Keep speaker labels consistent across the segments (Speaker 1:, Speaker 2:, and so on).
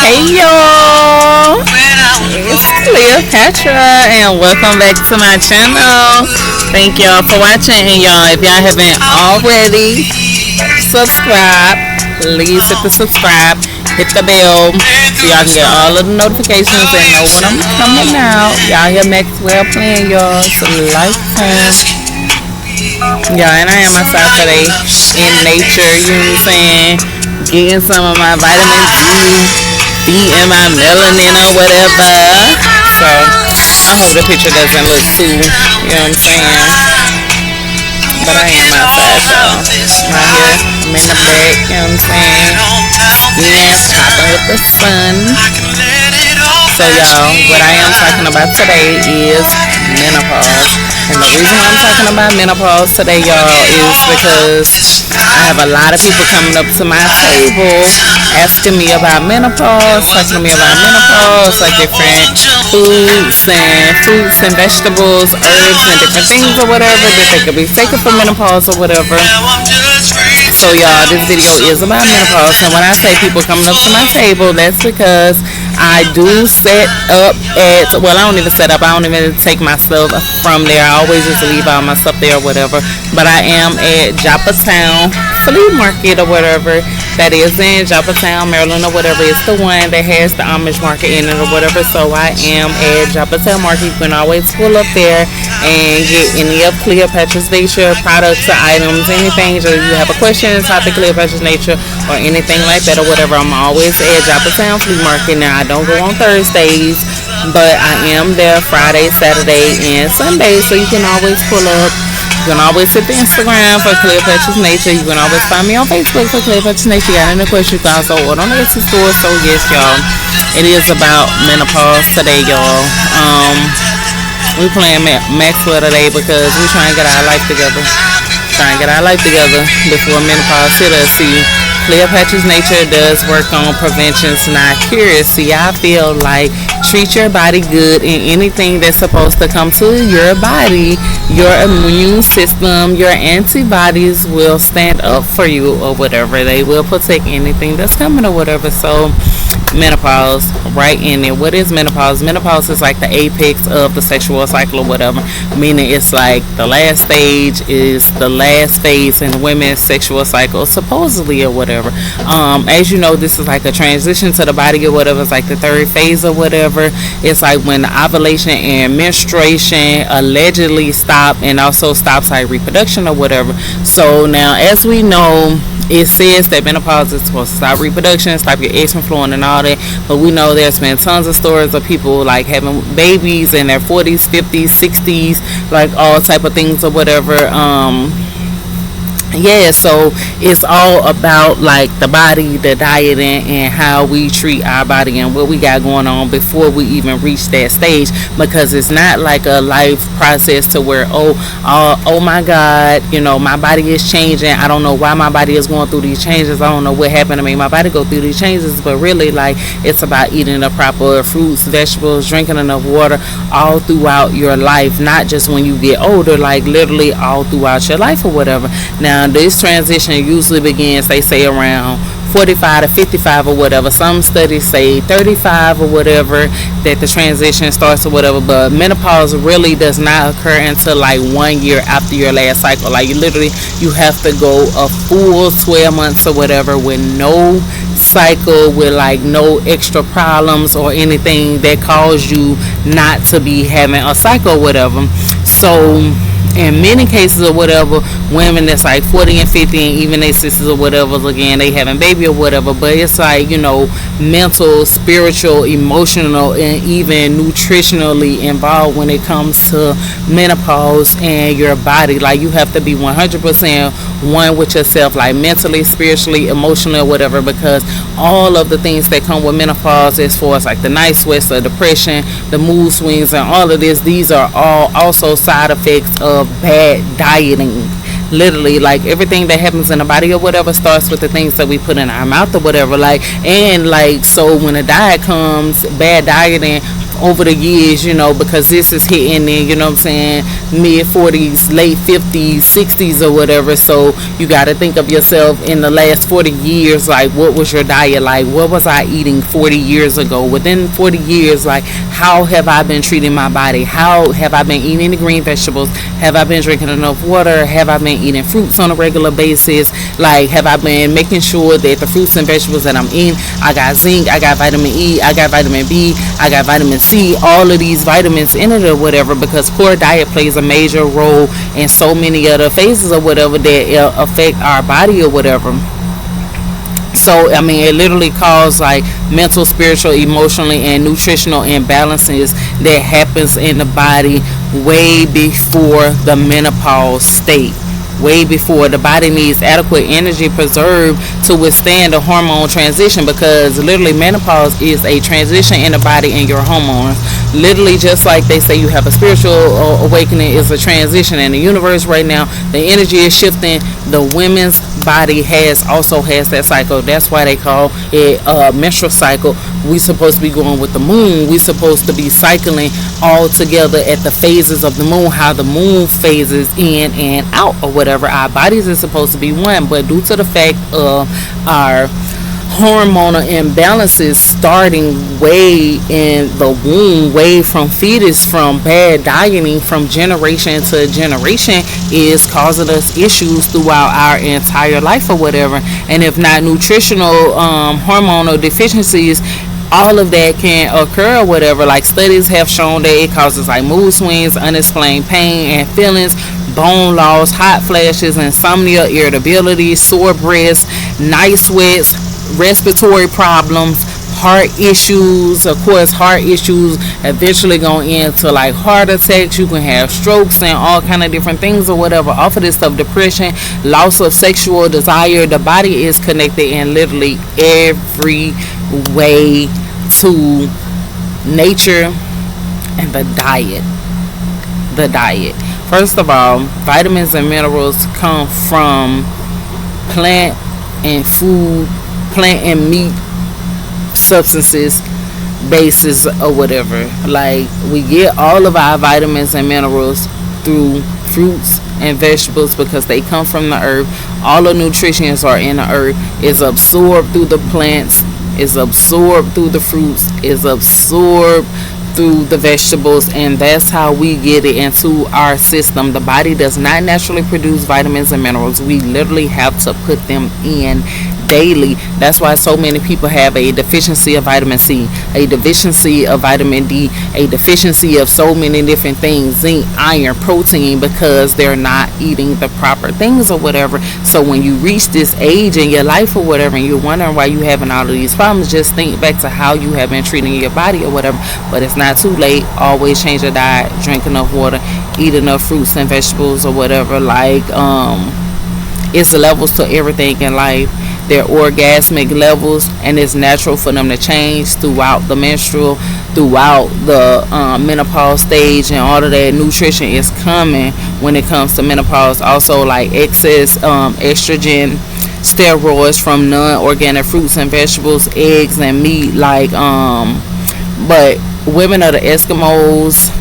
Speaker 1: Hey y'all, it's Cleopatra and welcome back to my channel. Thank y'all for watching, and y'all, if y'all haven't already subscribed, please hit the subscribe, hit the bell so y'all can get all of the notifications and know when I'm coming out. Y'all hear Maxwell playing, y'all. It's a lifetime. Yeah, and I am outside today in nature, you know what I'm saying? Getting some of my vitamin D, beating my melanin or whatever. So, I hope the picture doesn't look too, you know what I'm saying? But I am outside, so I'm out here, I'm in the back, you know what I'm saying? Yeah, popping with the sun. So y'all, what I am talking about today is menopause. And the reason why I'm talking about menopause today, y'all, is because I have a lot of people coming up to my table asking me about menopause, talking to me about menopause, like different foods and fruits and vegetables, herbs and different things or whatever that they could be taking for menopause or whatever. So y'all, this video is about menopause, and when I say people coming up to my table, that's because I do set up at, well, I don't even set up, I don't even take myself from there. I always just leave all my stuff there or whatever. But I am at Joppatown Flea Market or whatever. That is in Joppatown, Maryland or whatever. It's the one that has the Amish market in it or whatever. So I am at Joppatown Market. You can always pull up there and get any of Cleopatra's Nature products or items, anything. If you have a question about the Cleopatra's Nature or anything like that or whatever, I'm always at Joppatown Flea Market. Now, I don't go on Thursdays, but I am there Friday, Saturday, and Sunday. So you can always pull up. You can always hit the Instagram for Cleopatra's Nature. You can always find me on Facebook for Cleopatra's Nature. Got any questions? You can also order on the Etsy store. So yes, y'all, it is about menopause today, y'all. We playing Maxwell today because we trying to get our life together. Trying to get our life together before menopause hit us. See, Cleopatra's Nature does work on prevention's not cures. See, I feel like treat your body good, and anything that's supposed to come to your body, your immune system, your antibodies will stand up for you or whatever. They will protect anything that's coming or whatever. So menopause, right in it. What is menopause? Menopause is like the apex of the sexual cycle or whatever, meaning it's like the last stage is the last phase in women's sexual cycle, supposedly or whatever. As you know, this is like a transition to the body or whatever. It's like the third phase or whatever. It's like when the ovulation and menstruation allegedly stop, and also stops like reproduction or whatever. So now, as we know, it says that menopause is supposed to stop reproduction, stop your eggs from flowing and all that, but we know there's been tons of stories of people like having babies in their 40s, 50s, 60s, like all type of things or whatever. Yeah, so it's all about like the body, the diet, and how we treat our body and what we got going on before we even reach that stage, because it's not like a life process to where oh my God, you know, my body is changing, I don't know why my body is going through these changes, I don't know what happened to me, my body go through these changes. But really, like, it's about eating the proper fruits, vegetables, drinking enough water all throughout your life, not just when you get older, like literally all throughout your life or whatever. Now, this transition usually begins, they say, around 45 to 55 or whatever. Some studies say 35 or whatever that the transition starts or whatever. But menopause really does not occur until like 1 year after your last cycle. Like, you have to go a full 12 months or whatever with no cycle, with like no extra problems or anything that cause you not to be having a cycle or whatever. So in many cases or whatever, women that's like 40 and 50 and even their sisters or whatever, again, they having baby or whatever, but it's like, you know, mental, spiritual, emotional, and even nutritionally involved when it comes to menopause and your body. Like, you have to be 100% one with yourself, like mentally, spiritually, emotionally, or whatever, because all of the things that come with menopause, as far as like the night sweats, the depression, the mood swings, and all of this, these are all also side effects of bad dieting. Literally, like, everything that happens in the body or whatever starts with the things that we put in our mouth or whatever. Like, and like, so when a diet comes, bad dieting over the years, because this is hitting in, what I'm saying, mid 40s, late 50s, 60s or whatever. So you got to think of yourself in the last 40 years, like what was your diet like? What was I eating 40 years ago? Within 40 years, like how have I been treating my body? How have I been eating the green vegetables? Have I been drinking enough water? Have I been eating fruits on a regular basis? Like, have I been making sure that the fruits and vegetables that I'm eating, I got zinc, I got vitamin E, I got vitamin B, I got vitamin C, all of these vitamins in it or whatever, because poor diet plays a major role in so many other phases or whatever that affect our body or whatever. So I mean, it literally causes like mental, spiritual, emotionally, and nutritional imbalances that happens in the body way before the menopause state. Way before the body needs adequate energy preserved to withstand the hormone transition, because literally menopause is a transition in the body and your hormones. Literally, just like they say you have a spiritual awakening, is a transition in the universe right now. The energy is shifting. The women's body also has that cycle. That's why they call it a menstrual cycle. We supposed to be going with the moon. We supposed to be cycling all together at the phases of the moon, how the moon phases in and out or whatever. Our bodies are supposed to be one, but due to the fact of our hormonal imbalances starting way in the womb, way from fetus, from bad dieting, from generation to generation, is causing us issues throughout our entire life or whatever. And if not nutritional hormonal deficiencies, all of that can occur or whatever. Like studies have shown that it causes like mood swings, unexplained pain and feelings, bone loss, hot flashes, insomnia, irritability, sore breasts, night sweats, respiratory problems, heart issues. Of course, heart issues eventually going into like heart attacks. You can have strokes and all kind of different things or whatever off of this stuff. Depression, loss of sexual desire. The body is connected in literally every way to nature and the diet. First of all, vitamins and minerals come from plant and food, plant and meat substances, bases or whatever. Like, we get all of our vitamins and minerals through fruits and vegetables because they come from the earth. All the nutrients are in the earth. It's absorbed through the plants, is absorbed through the fruits, is absorbed through the vegetables, and that's how we get it into our system. The body does not naturally produce vitamins and minerals. We literally have to put them in daily. That's why so many people have a deficiency of vitamin C, a deficiency of vitamin D, a deficiency of so many different things, zinc, iron, protein, because they're not eating the proper things or whatever. So when you reach this age in your life or whatever, and you're wondering why you're having all of these problems, just think back to how you have been treating your body or whatever. But it's not too late. Always change your diet, drink enough water, eat enough fruits and vegetables or whatever. Like, it's levels to everything in life. Their orgasmic levels, and it's natural for them to change throughout the menstrual, throughout the menopause stage, and all of that nutrition is coming when it comes to menopause. Also, like excess estrogen, steroids from non-organic fruits and vegetables, eggs and meat. Like, but women of the Eskimos,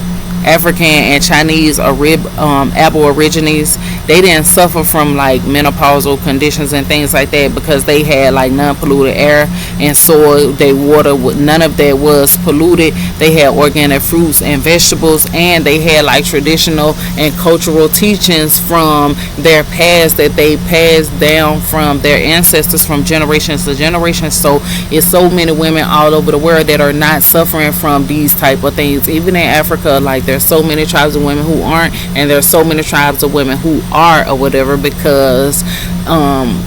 Speaker 1: African and Chinese aborigines, they didn't suffer from like menopausal conditions and things like that because they had like non-polluted air and soil. Their water, none of that was polluted. They had organic fruits and vegetables, and they had like traditional and cultural teachings from their past that they passed down from their ancestors from generations to generations. So it's so many women all over the world that are not suffering from these type of things. Even in Africa, like, there's so many tribes of women who aren't, and there's so many tribes of women who are or whatever, because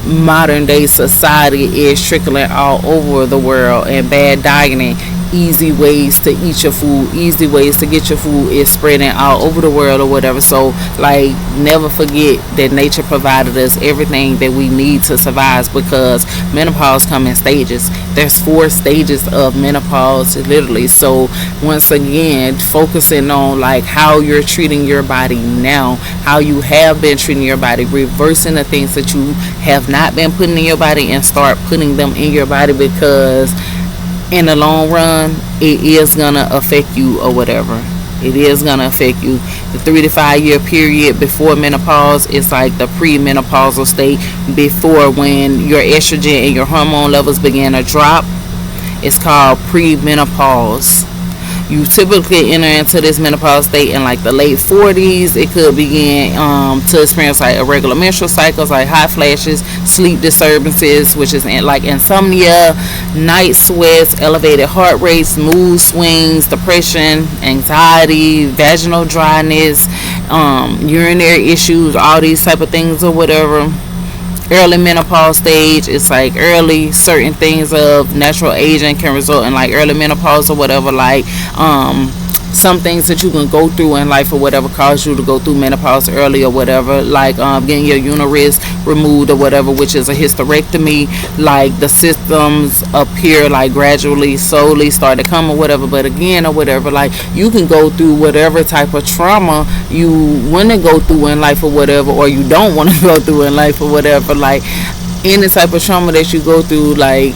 Speaker 1: modern day society is trickling all over the world, and bad dieting, easy ways to eat your food, easy ways to get your food is spreading all over the world or whatever. So like, never forget that nature provided us everything that we need to survive, because menopause comes in stages. There's 4 stages of menopause literally. So once again, focusing on like how you're treating your body now, how you have been treating your body, reversing the things that you have not been putting in your body and start putting them in your body, because in the long run, it is gonna affect you or whatever. It is gonna affect you. The 3 to 5 year period before menopause is like the premenopausal state, before when your estrogen and your hormone levels begin to drop. It's called premenopause. You typically enter into this menopause state in like the late 40s. It could begin to experience like irregular menstrual cycles, like hot flashes, sleep disturbances, which is like insomnia, night sweats, elevated heart rates, mood swings, depression, anxiety, vaginal dryness, urinary issues, all these type of things or whatever. Early menopause stage, it's like early certain things of natural aging can result in like early menopause or whatever, like some things that you can go through in life or whatever cause you to go through menopause early or whatever, like getting your uterus removed or whatever, which is a hysterectomy. Like the symptoms appear like gradually, slowly start to come or whatever, but again or whatever, like you can go through whatever type of trauma you want to go through in life or whatever, or you don't want to go through in life or whatever, like any type of trauma that you go through, like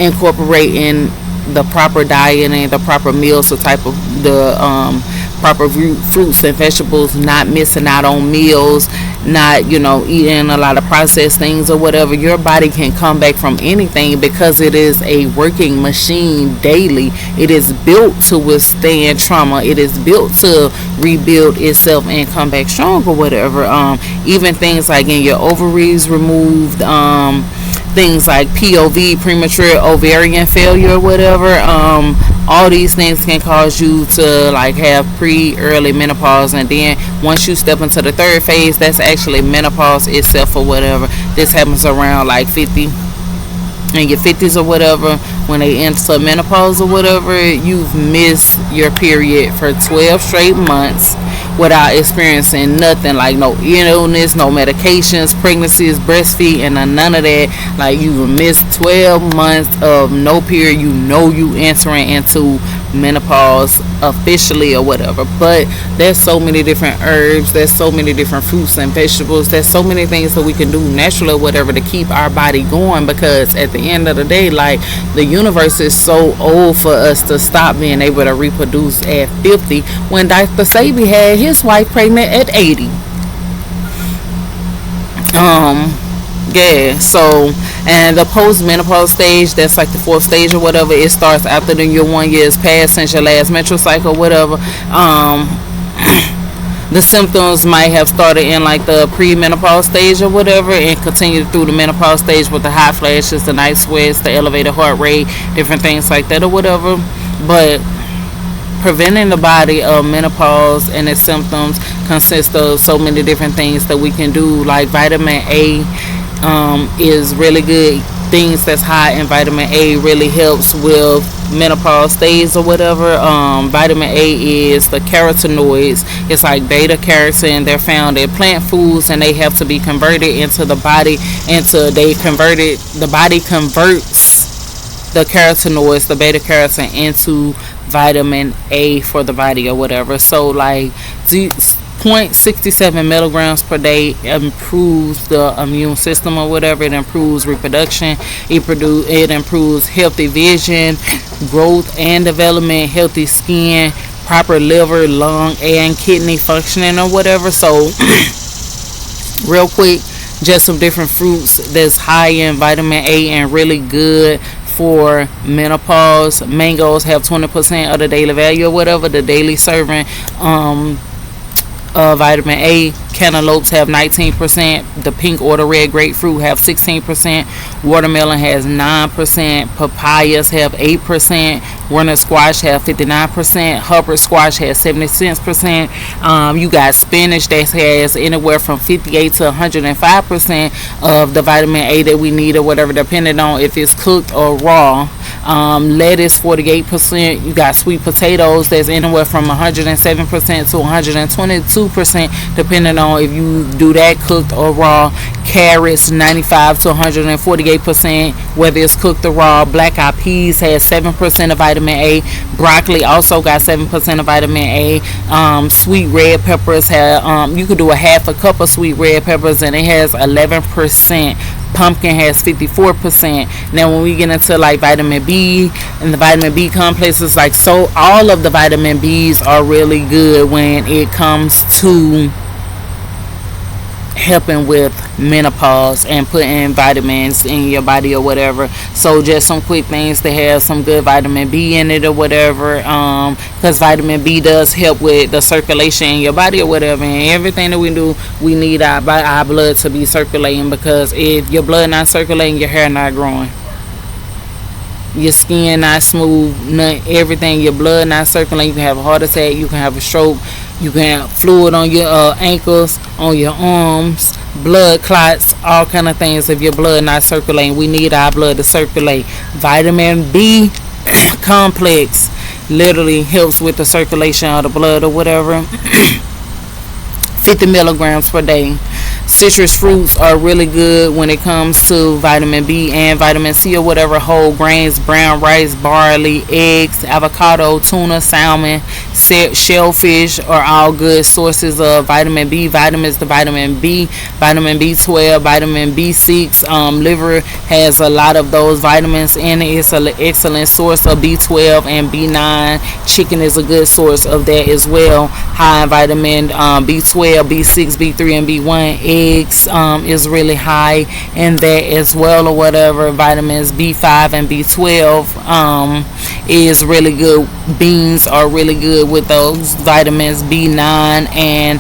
Speaker 1: incorporating the proper diet and the proper meals, the type of the proper fruits and vegetables, not missing out on meals, not eating a lot of processed things or whatever. Your body can come back from anything because it is a working machine daily. It is built to withstand trauma. It is built to rebuild itself and come back strong or whatever. Even things like getting your ovaries removed, things like POV, premature ovarian failure or whatever, all these things can cause you to like have early menopause. And then once you step into the third phase, that's actually menopause itself or whatever. This happens around like 50, in your 50s or whatever. When they enter menopause or whatever, you've missed your period for 12 straight months without experiencing nothing, like no illness, no medications, pregnancies, breastfeeding, and none of that. Like you missed 12 months of no period. You entering into menopause officially or whatever. But there's so many different herbs, there's so many different fruits and vegetables, there's so many things that we can do naturally or whatever to keep our body going, because at the end of the day, like the universe is so old for us to stop being able to reproduce at 50 when Dr. Sabi had his wife pregnant at 80. Yeah, so, and the post-menopause stage, that's like the fourth stage or whatever. It starts after your 1 year has passed since your last menstrual cycle or whatever. The symptoms might have started in like the pre-menopause stage or whatever and continued through the menopause stage with the hot flashes, the night sweats, the elevated heart rate, different things like that or whatever. But preventing the body of menopause and its symptoms consists of so many different things that we can do. Like vitamin A is really good. Things that's high in vitamin A really helps with menopause stage or whatever. Vitamin A is the carotenoids. It's like beta carotene. They're found in plant foods, and they have to be converted into the body. The body converts the carotenoids, the beta carotene, into vitamin A for the body or whatever. So like 0.67 milligrams per day improves the immune system or whatever. It improves reproduction. It improves healthy vision, growth and development, healthy skin, proper liver, lung, and kidney functioning or whatever. So real quick, just some different fruits that's high in vitamin A and really good for menopause. Mangoes have 20% of the daily value or whatever, the daily serving vitamin A. Cantaloupes have 19%. The pink or the red grapefruit have 16%. Watermelon has 9%. Papayas have 8%. Runner squash have 59%. Hubbard squash has 76%. You got spinach that has anywhere from 58 to 105% of the vitamin A that we need or whatever, depending on if it's cooked or raw. Lettuce 48%. You got sweet potatoes that's anywhere from 107% to 122%, depending on if you do that cooked or raw. Carrots 95 to 148%, whether it's cooked or raw. Black eyed peas has 7% of vitamin A. Broccoli also got 7% of vitamin A. Sweet red peppers have you could do a half a cup of sweet red peppers and it has 11% Pumpkin has 54%. Now when we get into like vitamin B and the vitamin B complexes, like, so all of the vitamin B's are really good when it comes to helping with menopause and putting vitamins in your body or whatever. So just some quick things to have some good vitamin B in it or whatever, because vitamin B does help with the circulation in your body or whatever. And everything that we do, we need our blood to be circulating, because if your blood not circulating, your hair not growing, your skin not smooth, everything, your blood not circulating, you can have a heart attack, you can have a stroke, you can have fluid on your ankles, on your arms, blood clots, all kind of things if your blood not circulating. We need our blood to circulate. Vitamin B complex literally helps with the circulation of the blood or whatever. 50 milligrams per day. Citrus fruits are really good when it comes to vitamin B and vitamin C or whatever. Whole grains, brown rice, barley, eggs, avocado, tuna, salmon, shellfish are all good sources of vitamin B. Vitamins to vitamin B, vitamin B12, vitamin B6. Liver has a lot of those vitamins in it. It's an excellent source of B12 and B9. Chicken is a good source of that as well. High in vitamin B12, B6, B3, and B1. Eggs is really high in that as well or whatever. Vitamins B5 and B12 is really good. Beans are really good with those vitamins. B9 and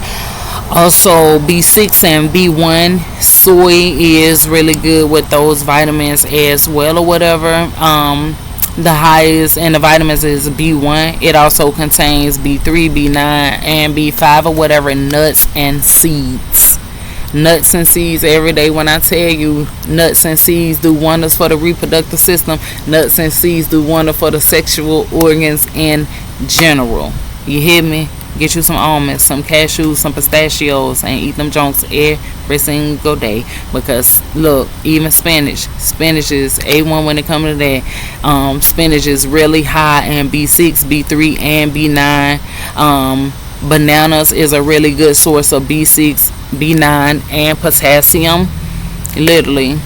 Speaker 1: also B6 and B1. Soy is really good with those vitamins as well or whatever. The highest in the vitamins is B1. It also contains B3, B9, and B5 or whatever. Nuts and seeds. Nuts and seeds every day. When I tell you, nuts and seeds do wonders for the reproductive system. Nuts and seeds do wonders for the sexual organs in general. You hear me? Get you some almonds, some cashews, some pistachios, and eat them junks every single day. Because look, even spinach is A1 when it comes to that. Spinach is really high in B6, B3, and B9. Bananas is a really good source of B6, B9, and potassium. Literally,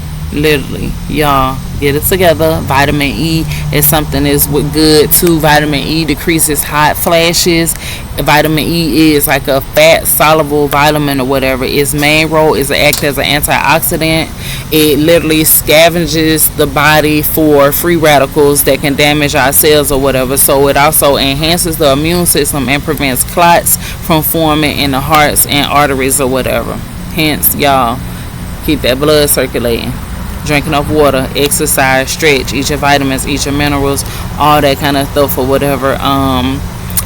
Speaker 1: y'all, get it together. Vitamin E is something that's good too. Vitamin E decreases hot flashes. Vitamin E is like a fat soluble vitamin or whatever. Its main role is to act as an antioxidant. It literally scavenges the body for free radicals that can damage our cells or whatever. So it also enhances the immune system and prevents clots from forming in the hearts and arteries or whatever. Hence, y'all, keep that blood circulating. Drink enough water, exercise, stretch, eat your vitamins, eat your minerals, all that kind of stuff or whatever.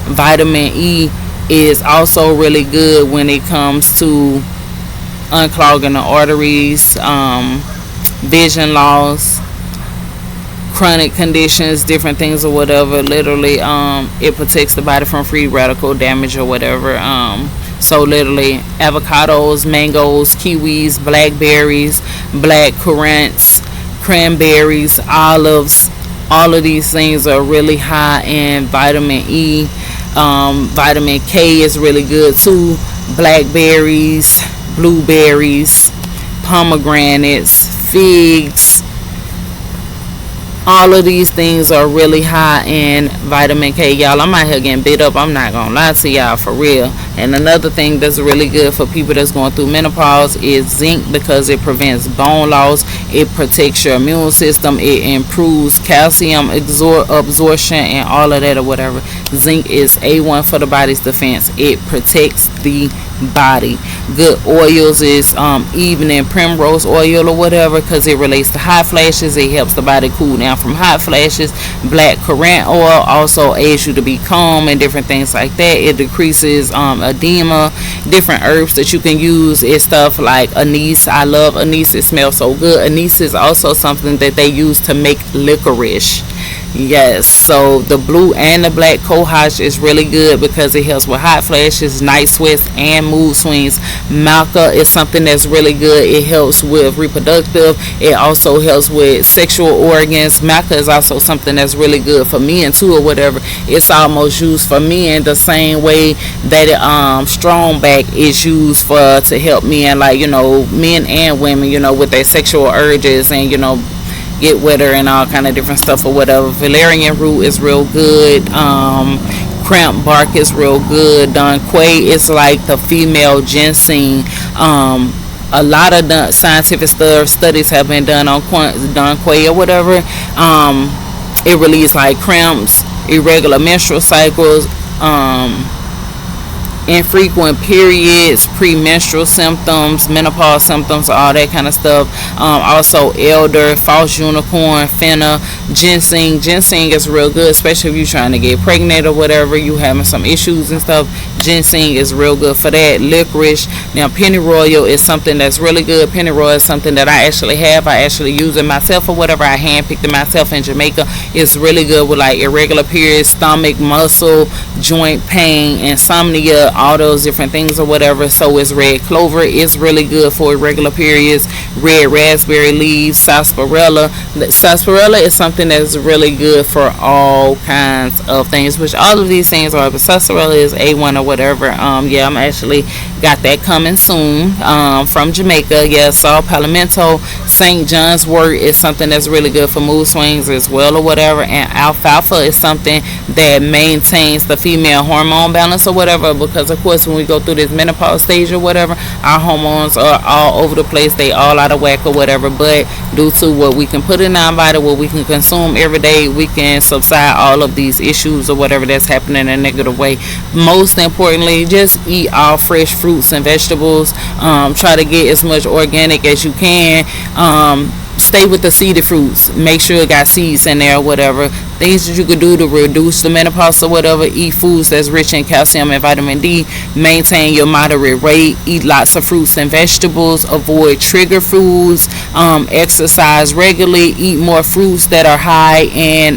Speaker 1: Vitamin E is also really good when it comes to unclogging the arteries, vision loss, chronic conditions, different things or whatever. Literally, it protects the body from free radical damage or whatever. So literally, avocados, mangoes, kiwis, blackberries, black currants, cranberries, olives, all of these things are really high in vitamin E. Vitamin K is really good too. Blackberries, blueberries, pomegranates, figs, all of these things are really high in vitamin K. Y'all, I'm out here getting bit up. I'm not gonna lie to y'all, for real. And another thing that's really good for people that's going through menopause is zinc, because it prevents bone loss. It protects your immune system. It improves calcium absorption and all of that or whatever. Zinc is A1 for the body's defense. It protects the body. Good oils is evening primrose oil or whatever, because it relates to hot flashes. It helps the body cool down from hot flashes. Black currant oil also aids you to be calm and different things like that. It decreases edema. Different herbs that you can use is stuff like anise. I love anise. It smells so good. Anise is also something that they use to make licorice. Yes, so the blue and the black cohosh is really good because it helps with hot flashes, night sweats, and mood swings. Maca is something that's really good. It helps with reproductive. It also helps with sexual organs. Maca is also something that's really good for men too, or whatever. It's almost used for men the same way that strong back is used for to help men, like men and women, with their sexual urges and get wetter and all kind of different stuff or whatever. Valerian root is real good. Cramp bark is real good. Don Quay is like the female ginseng. A lot of the scientific studies have been done on Don Quay or whatever. It relieves like cramps, irregular menstrual cycles, infrequent periods, premenstrual symptoms, menopause symptoms, all that kind of stuff. Also elder, false unicorn, fenna, ginseng. Ginseng is real good, especially if you're trying to get pregnant or whatever, you having some issues and stuff. Ginseng is real good for that. Licorice. Now pennyroyal is something that's really good. Pennyroyal is something that I actually have. I actually use it myself or whatever. I handpicked it myself in Jamaica. It's really good with like irregular periods, stomach, muscle, joint pain, insomnia, all those different things or whatever. So is red clover. It's really good for irregular periods. Red raspberry leaves, sarsaparilla. Sarsaparilla is something that's really good for all kinds of things, which all of these things are, but sarsaparilla is A1 or whatever. Yeah, I'm actually got that coming soon from Jamaica. Yeah, saw palmetto. St. John's wort is something that's really good for mood swings as well or whatever. And alfalfa is something that maintains the female hormone balance or whatever, because of course when we go through this menopause stage or whatever, our hormones are all over the place, they all out of whack or whatever. But due to what we can put in our body, what we can consume every day, we can subside all of these issues or whatever that's happening in a negative way. Most importantly, just eat all fresh fruits and vegetables. Try to get as much organic as you can. Stay with the seeded fruits. Make sure it got seeds in there or whatever. Things that you could do to reduce the menopause or whatever. Eat foods that's rich in calcium and vitamin D. Maintain your moderate weight. Eat lots of fruits and vegetables. Avoid trigger foods. Exercise regularly. Eat more fruits that are high in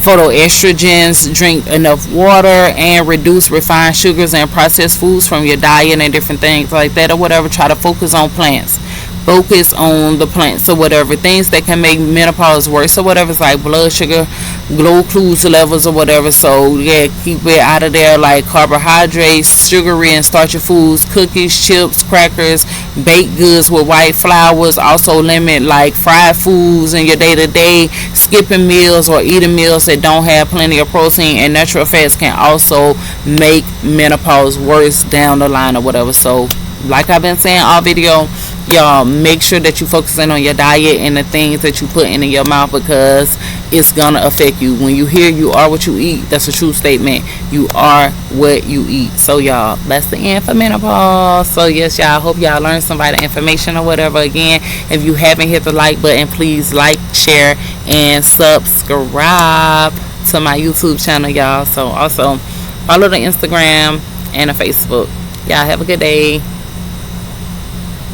Speaker 1: phytoestrogens. Drink enough water and reduce refined sugars and processed foods from your diet and different things like that or whatever. Try to focus on plants. Focus on the plants or whatever. Things that can make menopause worse or whatever, it's like blood sugar, glucose levels or whatever. So yeah, keep it out of there, like carbohydrates, sugary and starchy foods, cookies, chips, crackers, baked goods with white flours. Also limit like fried foods in your day-to-day. Skipping meals or eating meals that don't have plenty of protein and natural fats can also make menopause worse down the line or whatever. So like I've been saying all video, y'all, make sure that you focusing on your diet and the things that you put in your mouth, because it's gonna affect you. When you hear you are what you eat, that's a true statement. You are what you eat. So y'all, that's the end for menopause. So yes, y'all, hope y'all learned some vital information or whatever. Again, if you haven't hit the like button, please like, share, and subscribe to my YouTube channel, y'all. So also follow the Instagram and the Facebook. Y'all have a good day.